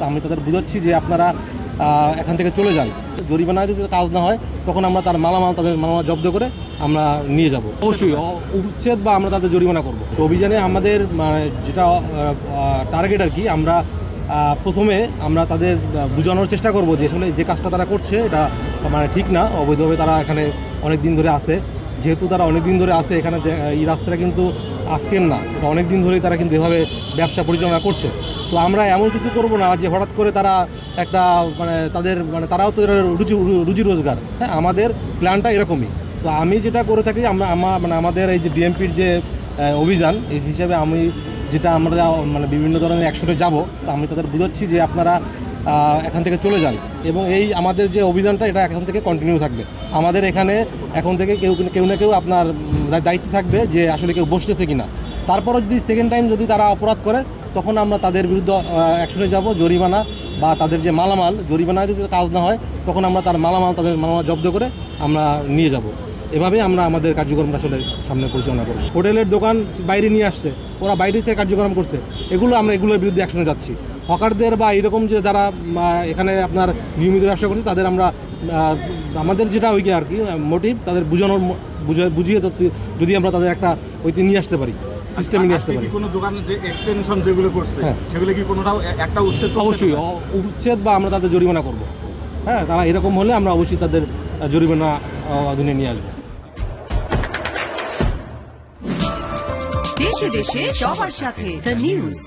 তা আমি তাদের বুঝাচ্ছি যে আপনারা এখান থেকে চলে যান। জরিমানা যদি কাজ না হয় তখন আমরা তাদের মালামাল জব্দ করে আমরা নিয়ে যাব। অবশ্যই উচ্ছেদ বা আমরা তাদের জরিমানা করব। তো অভিযানে আমাদের যেটা টার্গেট আর কি, আমরা প্রথমে আমরা তাদের বোঝানোর চেষ্টা করব যে আসলে যে কাজটা তারা করছে এটা ঠিক না, অবৈধভাবে তারা এখানে অনেক দিন ধরে আছে। যেহেতু তারা অনেক দিন ধরে আছে এখানে, এই রাস্তাটা কিন্তু আজকের না, অনেক দিন ধরেই তারা কিন্তু এভাবে ব্যবসা পরিচালনা করছে। তো আমরা এমন কিছু করব না যে হঠাৎ করে তারা একটা তাদের তারাও তো রুজি রোজগার। হ্যাঁ, আমাদের প্ল্যানটা এরকমই। তো আমি যেটা করে থাকি, আমাদের এই যে ডিএমপির যে অভিযান, এই হিসাবে আমরা বিভিন্ন ধরনের অ্যাকশনে যাব। তো আমি তাদের বুঝাচ্ছি যে আপনারা এখান থেকে চলে যান, এবং এই আমাদের যে অভিযানটা এটা এখন থেকে কন্টিনিউ থাকবে। আমাদের এখানে এখন থেকে কেউ না কেউ আপনার দায়িত্ব থাকবে যে আসলে কেউ বসতেছে কিনা। তারপরও যদি সেকেন্ড টাইম যদি তারা অপরাধ করে তখন আমরা তাদের বিরুদ্ধে অ্যাকশনে যাব। জরিমানা বা তাদের যে মালামাল, জরিমানা যদি কাজ না হয় তখন আমরা তাদের মালামাল জব্দ করে আমরা নিয়ে যাব। এভাবেই আমরা আমাদের কার্যক্রমটা আসলে সামনে পরিচালনা করব। হোটেলের দোকান বাইরে নিয়ে আসছে, ওরা বাইরে থেকে কার্যক্রম করছে, এগুলোর বিরুদ্ধে অ্যাকশনে যাচ্ছি। হকারদের বা এরকম যে যারা এখানে আপনার নিয়মিত ব্যবসা করছে তাদের আমরা আমাদের যেটা ওই আর কি মোটিভ, তাদের বুঝিয়ে যদি আমরা তাদের একটা ওইতে নিয়ে আসতে পারি, সিস্টেমে নিয়ে আসতে পারি। কোনো দোকানের যে এক্সটেনশন যেগুলো করছে সেগুলো কি কোনোটাও একটা উচ্ছেদ? অবশ্যই উচ্ছেদ বা আমরা তাদের জরিমানা করব। হ্যাঁ, তারা এরকম হলে আমরা অবশ্যই তাদের জরিমানা অধীনে নিয়ে আসবো। দেশে দেশে সবার সাথে দ্য নিউজ।